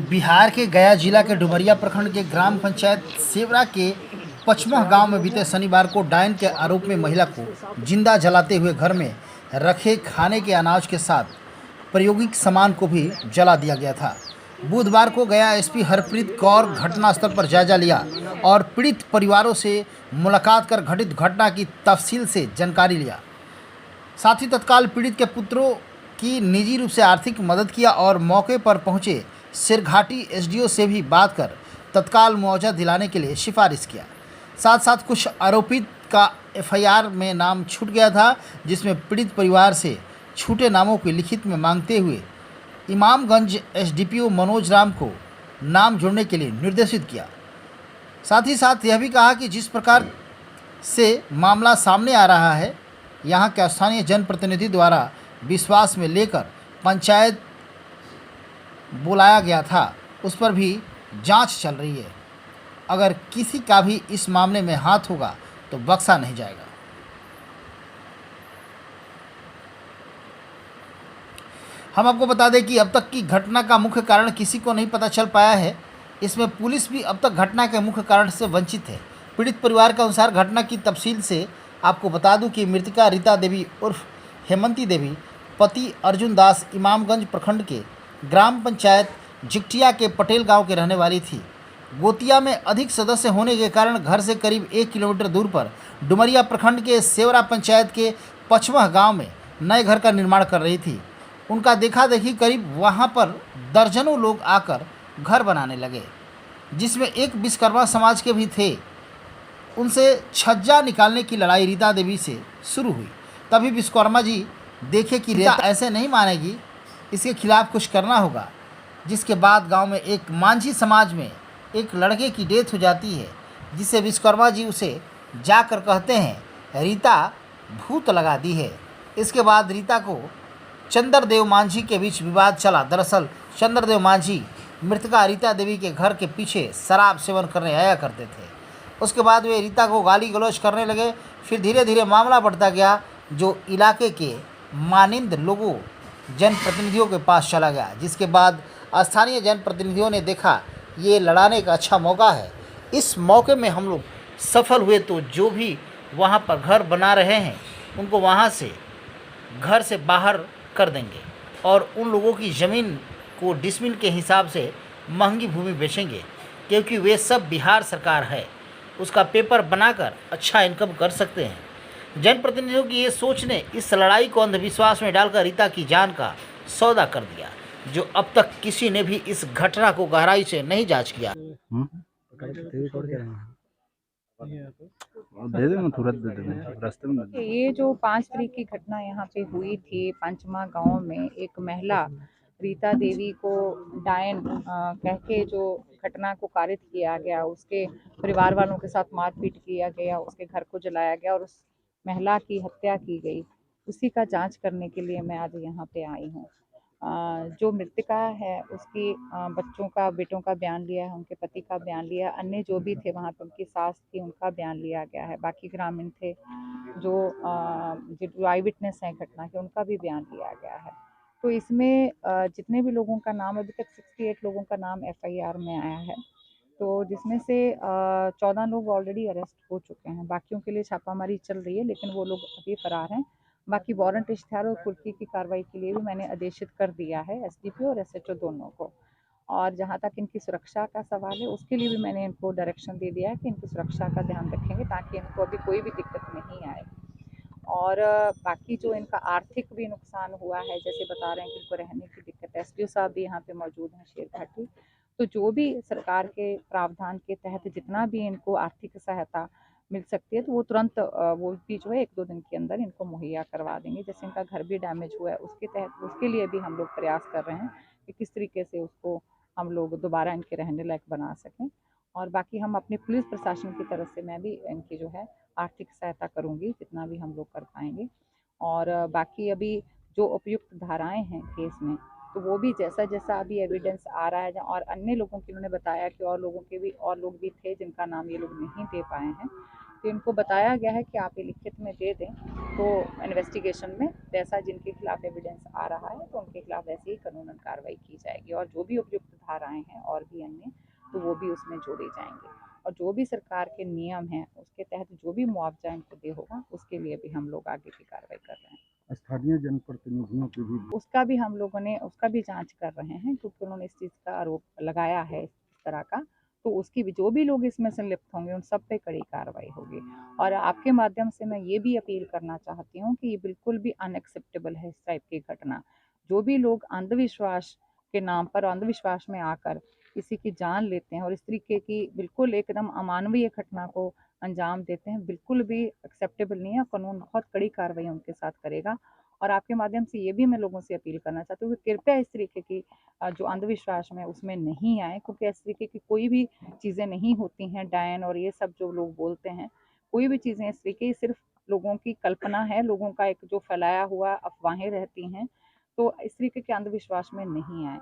बिहार के गया जिला के डुमरिया प्रखंड के ग्राम पंचायत सेवरा के पचमह गांव में बीते शनिवार को डायन के आरोप में महिला को जिंदा जलाते हुए घर में रखे खाने के अनाज के साथ प्रायोगिक सामान को भी जला दिया गया था। बुधवार को गया एसपी हरप्रीत कौर घटनास्थल पर जायजा लिया और पीड़ित परिवारों से मुलाकात कर घटित घटना की तफसील से जानकारी लिया। साथ ही तत्काल पीड़ित के पुत्रों की निजी रूप से आर्थिक मदद किया और मौके पर पहुंचे सिरघाटी एसडीओ से भी बात कर तत्काल मुआवजा दिलाने के लिए सिफारिश किया। साथ साथ कुछ आरोपित का एफआईआर में नाम छूट गया था, जिसमें पीड़ित परिवार से छूटे नामों की लिखित में मांगते हुए इमामगंज एसडीपीओ मनोज राम को नाम जोड़ने के लिए निर्देशित किया। साथ ही साथ यह भी कहा कि जिस प्रकार से मामला सामने आ रहा है, यहाँ के स्थानीय जनप्रतिनिधि द्वारा विश्वास में लेकर पंचायत बुलाया गया था, उस पर भी जांच चल रही है। अगर किसी का भी इस मामले में हाथ होगा तो बख्शा नहीं जाएगा। हम आपको बता दें कि अब तक की घटना का मुख्य कारण किसी को नहीं पता चल पाया है। इसमें पुलिस भी अब तक घटना के मुख्य कारण से वंचित है। पीड़ित परिवार के अनुसार घटना की तफसील से आपको बता दूं कि मृतका रीता देवी उर्फ हेमंती देवी पति अर्जुन दास इमामगंज प्रखंड के ग्राम पंचायत जिकटिया के पटेल गांव के रहने वाली थी। गोतिया में अधिक सदस्य होने के कारण घर से करीब 1 किलोमीटर दूर पर डुमरिया प्रखंड के सेवरा पंचायत के पचमह गांव में नए घर का निर्माण कर रही थी। उनका देखा देखी करीब वहां पर दर्जनों लोग आकर घर बनाने लगे, जिसमें एक विश्वकर्मा समाज के भी थे। उनसे छज्जा निकालने की लड़ाई रीता देवी से शुरू हुई। तभी विश्वकर्मा जी देखे कि रीता ऐसे नहीं मानेगी, इसके खिलाफ कुछ करना होगा। जिसके बाद गांव में एक मांझी समाज में एक लड़के की डेथ हो जाती है, जिसे विश्वकर्मा जी उसे जाकर कहते हैं रीता भूत लगा दी है। इसके बाद रीता को चंद्रदेव मांझी के बीच विवाद चला। दरअसल चंद्रदेव मांझी मृतका रीता देवी के घर के पीछे शराब सेवन करने आया करते थे। उसके बाद वे रीता को गाली गलौज करने लगे। फिर धीरे धीरे मामला बढ़ता गया, जो इलाके के मानिंद लोगों जनप्रतिनिधियों के पास चला गया। जिसके बाद स्थानीय जनप्रतिनिधियों ने देखा ये लड़ाने का अच्छा मौका है, इस मौके में हम लोग सफल हुए तो जो भी वहाँ पर घर बना रहे हैं उनको वहाँ से घर से बाहर कर देंगे और उन लोगों की ज़मीन को डिसमिल के हिसाब से महंगी भूमि बेचेंगे, क्योंकि वे सब बिहार सरकार है, उसका पेपर बनाकर अच्छा इनकम कर सकते हैं। जनप्रतिनिधियों की ये सोच ने इस लड़ाई को अंधविश्वास में डालकर रीता की जान का सौदा कर दिया, जो अब तक किसी ने भी इस घटना को गहराई से नहीं जांच किया। दे देंगे, तुरंत दे देंगे, रास्ते में दे देंगे। ये जो 5 तारीख की घटना यहाँ पे हुई थी पंचमा गांव में, एक महिला रीता देवी को डायन कह के जो घटना को कारित किया गया, उसके परिवार वालों के साथ मारपीट किया गया, उसके घर को जलाया गया और उस महिला की हत्या की गई, उसी का जांच करने के लिए मैं आज यहाँ पे आई हूँ। जो मृतका है उसकी बच्चों का, बेटों का बयान लिया है, उनके पति का बयान लिया, अन्य जो भी थे वहाँ पे उनकी सास थी उनका बयान लिया गया है, बाकी ग्रामीण थे जो आई विटनेस हैं घटना के, उनका भी बयान लिया गया है। तो इसमें जितने भी लोगों का नाम, अभी तक 68 लोगों का नाम एफआईआर में आया है, तो जिसमें से 14 लोग ऑलरेडी अरेस्ट हो चुके हैं। बाकियों के लिए छापामारी चल रही है, लेकिन वो लोग अभी फरार हैं। बाकी वारंट इश्तेहार और कुर्की की कार्रवाई के लिए भी मैंने आदेशित कर दिया है एसडीपीओ और एसएचओ दोनों को। और जहाँ तक इनकी सुरक्षा का सवाल है, उसके लिए भी मैंने इनको डायरेक्शन दे दिया है कि इनकी सुरक्षा का ध्यान रखेंगे ताकि इनको अभी कोई भी दिक्कत नहीं आए। और बाकी जो इनका आर्थिक भी नुकसान हुआ है, जैसे बता रहे हैं कि इनको रहने की दिक्कत है, एसडीओ साहब भी यहाँ पे मौजूद हैं शेरघाटी, तो जो भी सरकार के प्रावधान के तहत जितना भी इनको आर्थिक सहायता मिल सकती है तो वो तुरंत वो भी जो है 1-2 दिन के अंदर इनको मुहैया करवा देंगे। जैसे इनका घर भी डैमेज हुआ है, उसके तहत उसके लिए भी हम लोग प्रयास कर रहे हैं कि किस तरीके से उसको हम लोग दोबारा इनके रहने लायक बना सकें। और बाकी हम अपने पुलिस प्रशासन की तरफ से मैं भी इनकी जो है आर्थिक सहायता करूँगी जितना भी हम लोग कर पाएंगे। और बाकी अभी जो उपयुक्त धाराएं हैं केस में, तो वो भी जैसा जैसा अभी एविडेंस आ रहा है, और अन्य लोगों की उन्होंने बताया कि और लोग भी थे जिनका नाम ये लोग नहीं दे पाए हैं, तो इनको बताया गया है कि आप ये लिखित में दे दें, तो इन्वेस्टिगेशन में वैसा जिनके खिलाफ एविडेंस आ रहा है तो उनके खिलाफ वैसे ही कानूनन कार्रवाई की जाएगी, और जो भी उपयुक्त धाराएं हैं और भी अन्य, तो वो भी उसमें जोड़े जाएंगे, और जो भी सरकार के नियम हैं उसके तहत जो भी मुआवजा इनको दे होगा उसके लिए भी हम लोग आगे की कार्रवाई कर रहे हैं। स्थानीय जनप्रतिनिधियों की भी उसका भी हम लोगों ने उसका भी जांच कर रहे हैं, क्योंकि उन्होंने इस चीज़ का आरोप लगाया है इस तरह का, तो उसकी भी जो भी लोग इसमें संलिप्त होंगे उन सब पे कड़ी कार्रवाई होगी। और आपके माध्यम से मैं ये भी अपील करना चाहती हूँ कि ये बिल्कुल भी अनएक्सेप्टेबल है इस टाइप की घटना। जो भी लोग अंधविश्वास के नाम पर अंधविश्वास में आकर किसी की जान लेते हैं और इस तरीके की बिल्कुल एकदम अमानवीय घटना को अंजाम देते हैं, बिल्कुल भी एक्सेप्टेबल नहीं है। कानून बहुत कड़ी कार्रवाई उनके साथ करेगा। और आपके माध्यम से ये भी मैं लोगों से अपील करना चाहती हूँ कि कृपया इस तरीके की जो अंधविश्वास में उसमें नहीं आए, क्योंकि इस तरीके की कोई भी चीज़ें नहीं होती हैं, डायन और ये सब जो लोग बोलते हैं, कोई भी चीज़ें इस तरीके सिर्फ लोगों की कल्पना है, लोगों का एक जो फैलाया हुआ अफवाहें रहती हैं, तो इस तरीके के अंधविश्वास में नहीं आए।